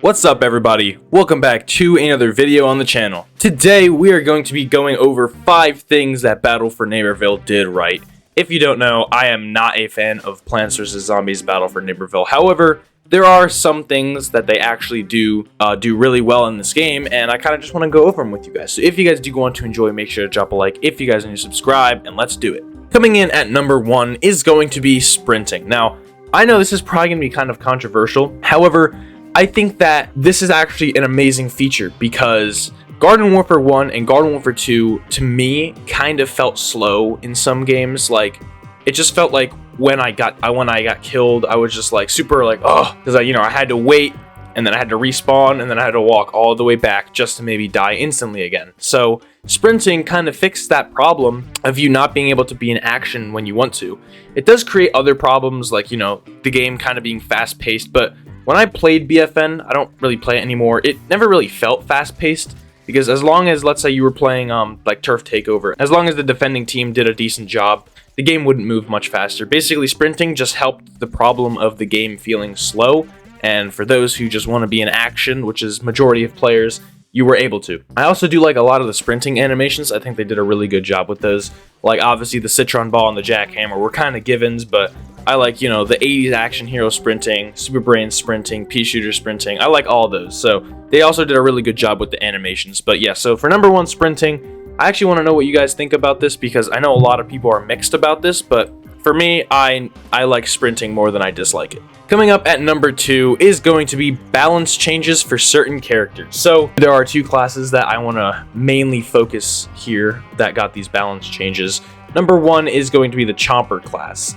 What's up everybody? Welcome back to another video on the channel. Today we are going to be going over 5 things that Battle for Neighborville did right. If you don't know, I am not a fan of Plants vs. Zombies Battle for Neighborville. However, there are some things that they actually do really well in this game, and I kind of just want to go over them with you guys. So if you guys do want to enjoy, make sure to drop a like. If you guys need to subscribe, and let's do it. Coming in at number 1 is going to be sprinting. Now, I know this is probably going to be kind of controversial. However, I think that this is actually an amazing feature because Garden Warfare 1 and Garden Warfare 2 to me kind of felt slow in some games. Like it just felt like when I got killed, I was just like super like because I had to wait and then I had to respawn and then I had to walk all the way back just to maybe die instantly again. So sprinting kind of fixed that problem of you not being able to be in action when you want to. It does create other problems like the game kind of being fast paced, but when I played BFN, I don't really play it anymore. It never really felt fast-paced because as long as, let's say you were playing like Turf Takeover, as long as the defending team did a decent job, the game wouldn't move much faster. Basically, sprinting just helped the problem of the game feeling slow, and for those who just want to be in action, which is majority of players, you were able to. I also do like a lot of the sprinting animations. I think they did a really good job with those. Like, obviously, the Citron Ball and the Jackhammer were kind of givens, but I like, the 80s action hero sprinting, Super Brain sprinting, Pea Shooter sprinting. I like all those. So they also did a really good job with the animations. But yeah, so for number 1, sprinting, I actually want to know what you guys think about this because I know a lot of people are mixed about this, but for me, I like sprinting more than I dislike it. Coming up at number 2 is going to be balance changes for certain characters. So there are 2 classes that I want to mainly focus here that got these balance changes. Number 1 is going to be the Chomper class.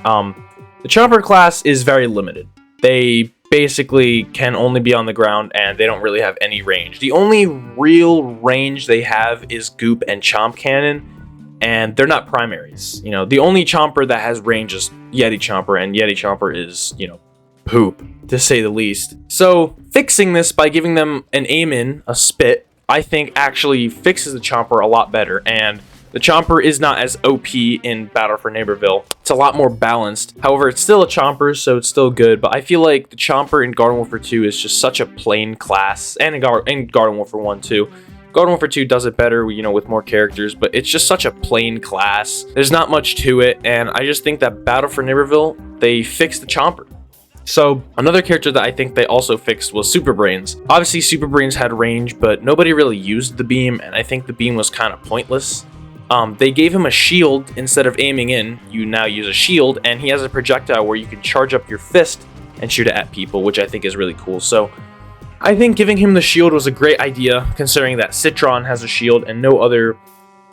The Chomper class is very limited. They basically can only be on the ground and they don't really have any range. The only real range they have is Goop and Chomp Cannon, and they're not primaries. The only Chomper that has range is Yeti Chomper, and Yeti Chomper is, poop, to say the least. So fixing this by giving them an aim-in, a spit, I think actually fixes the Chomper a lot better, and the Chomper is not as OP in Battle for Neighborville. It's a lot more balanced. However, it's still a Chomper, so it's still good. But I feel like the Chomper in Garden Warfare 2 is just such a plain class. And in Garden Warfare 1 too. Garden Warfare 2 does it better, with more characters. But it's just such a plain class. There's not much to it. And I just think that Battle for Neighborville, they fixed the Chomper. So another character that I think they also fixed was Super Brains. Obviously, Super Brains had range, but nobody really used the beam. And I think the beam was kind of pointless. They gave him a shield instead of aiming in. You now use a shield, and he has a projectile where you can charge up your fist and shoot it at people, which I think is really cool. So I think giving him the shield was a great idea, considering that Citron has a shield and no other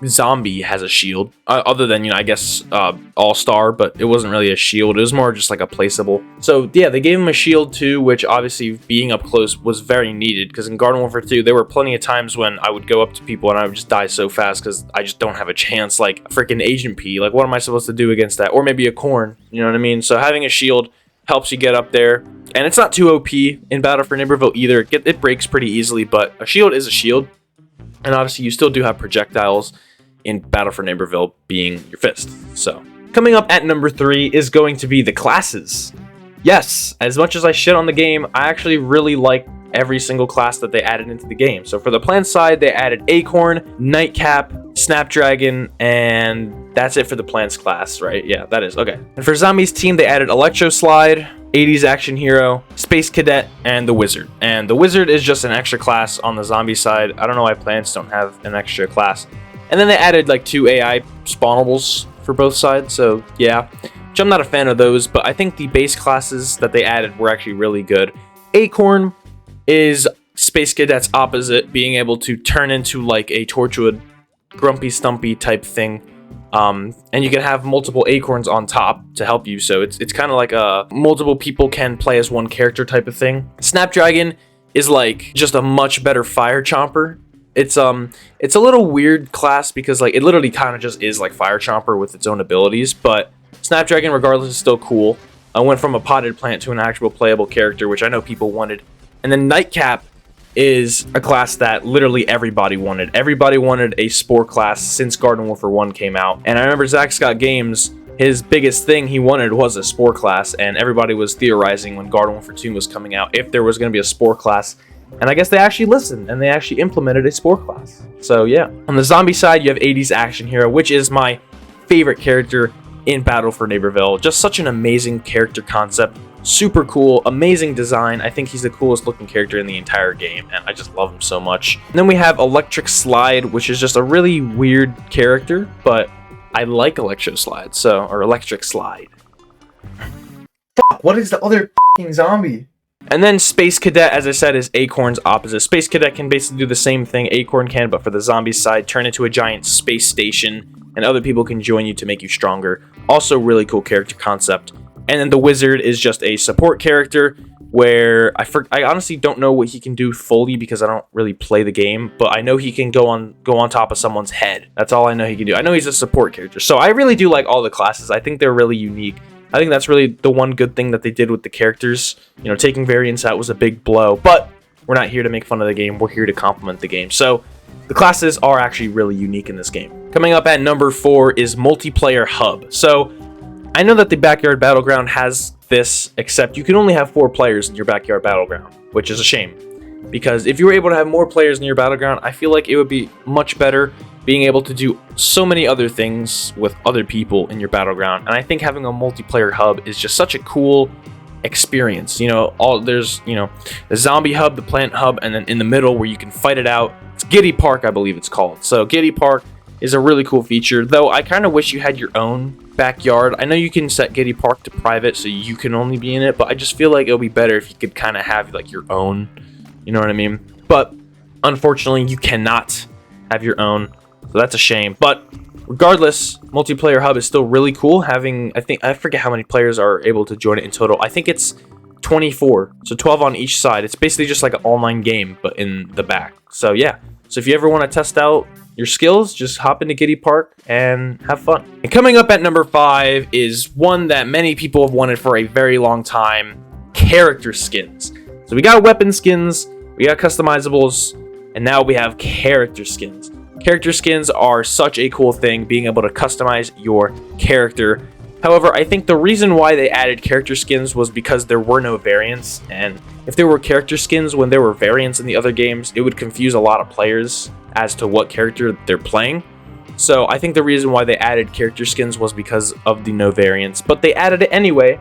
zombie has a shield, other than, I guess, All-Star, but it wasn't really a shield. It was more just like a placeable. So yeah, they gave him a shield too, which obviously being up close was very needed, because in Garden Warfare 2, there were plenty of times when I would go up to people and I would just die so fast because I just don't have a chance, like freaking Agent P. Like, what am I supposed to do against that? Or maybe a Corn, you know what I mean? So having a shield helps you get up there, and it's not too OP in Battle for Neighborville either. It breaks pretty easily, but a shield is a shield, and obviously you still do have projectiles in Battle for Neighborville being your fist. So coming up at number 3 is going to be the classes. Yes, as much as I shit on the game, I actually really like every single class that they added into the game. So for the plant side, they added Acorn, Nightcap, Snapdragon, and that's it for the plants class, right? Yeah, that is. Okay. And for Zombies team, they added Electro Slide, 80s Action Hero, Space Cadet, and the Wizard. And the Wizard is just an extra class on the zombie side. I don't know why plants don't have an extra class. And then they added like 2 AI spawnables for both sides, so yeah. Which I'm not a fan of those, but I think the base classes that they added were actually really good. Acorn is Space Cadet's opposite, being able to turn into like a Torchwood Grumpy Stumpy type thing. And you can have multiple acorns on top to help you, so it's kind of like a multiple people can play as one character type of thing. Snapdragon is like just a much better fire chomper. It's a little weird class because like it literally kind of just is like Fire Chomper with its own abilities, but Snapdragon regardless is still cool. I went from a potted plant to an actual playable character, which I know people wanted. And then Nightcap is a class that literally everybody wanted. Everybody wanted a Spore class since Garden Warfare 1 came out. And I remember Zach Scott Games, his biggest thing he wanted was a Spore class, and everybody was theorizing when Garden Warfare 2 was coming out if there was going to be a Spore class. And I guess they actually listened and they actually implemented a spore class. So yeah. On the zombie side, you have 80s action hero, which is my favorite character in Battle for Neighborville. Just such an amazing character concept. Super cool, amazing design. I think he's the coolest looking character in the entire game, and I just love him so much. And then we have Electric Slide, which is just a really weird character, but I like Electro Slide, or Electric Slide. Fuck, what is the other f***ing zombie? And then Space Cadet, as I said, is Acorn's opposite. Space Cadet can basically do the same thing Acorn can, but for the zombie side, turn into a giant space station, and other people can join you to make you stronger. Also, really cool character concept. And then the Wizard is just a support character, where I honestly don't know what he can do fully because I don't really play the game, but I know he can go on top of someone's head. That's all I know he can do. I know he's a support character, so I really do like all the classes. I think they're really unique. I think that's really the one good thing that they did with the characters. You know, taking variants out was a big blow, but we're not here to make fun of the game. We're here to complement the game. So the classes are actually really unique in this game. Coming up at number 4 is Multiplayer Hub. So I know that the Backyard Battleground has this, except you can only have 4 players in your Backyard Battleground, which is a shame. Because if you were able to have more players in your Battleground, I feel like it would be much better being able to do so many other things with other people in your Battleground. And I think having a multiplayer hub is just such a cool experience. You know, there's, you know, the zombie hub, the plant hub, and then in the middle where you can fight it out. It's Giddy Park, I believe it's called. So Giddy Park is a really cool feature, though I kind of wish you had your own backyard. I know you can set Giddy Park to private so you can only be in it, but I just feel like it would be better if you could kind of have like your own, you know what I mean? But unfortunately, you cannot have your own, so that's a shame. But regardless, Multiplayer Hub is still really cool. I forget how many players are able to join it in total. I think it's 24, so 12 on each side. It's basically just like an online game, but in the back. So yeah, so if you ever want to test out your skills, just hop into Giddy Park and have fun. And coming up at number 5 is one that many people have wanted for a very long time: character skins. So we got weapon skins, we got customizables, and now we have character skins. Character skins are such a cool thing, being able to customize your character. However, I think the reason why they added character skins was because there were no variants, and if there were character skins when there were variants in the other games, it would confuse a lot of players as to what character they're playing. So I think the reason why they added character skins was because of the no variants, but they added it anyway,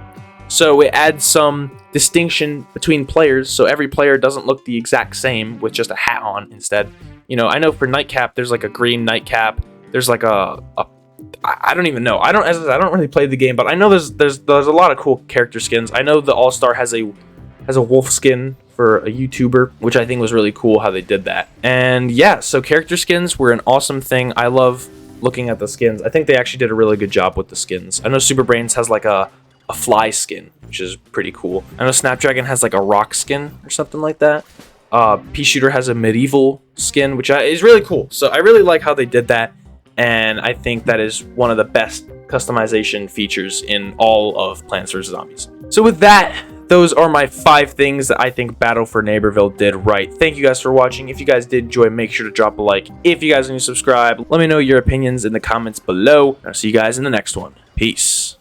so it adds some distinction between players, so every player doesn't look the exact same with just a hat on instead. You know, I know for Nightcap, there's like a green Nightcap. There's like I don't even know. I don't really play the game, but I know there's a lot of cool character skins. I know the All-Star has a wolf skin for a YouTuber, which I think was really cool how they did that. And yeah, so character skins were an awesome thing. I love looking at the skins. I think they actually did a really good job with the skins. I know Super Brains has like a fly skin, which is pretty cool. I know Snapdragon has like a rock skin or something like that. Pea Shooter has a medieval skin, which is really cool. So I really like how they did that, and I think that is one of the best customization features in all of Plants vs. Zombies. So with that, those are my 5 things that I think Battle for Neighborville did right. Thank you guys for watching. If you guys did enjoy, make sure to drop a like. If you guys are new, subscribe. Let me know your opinions in the comments below. I'll see you guys in the next one. Peace.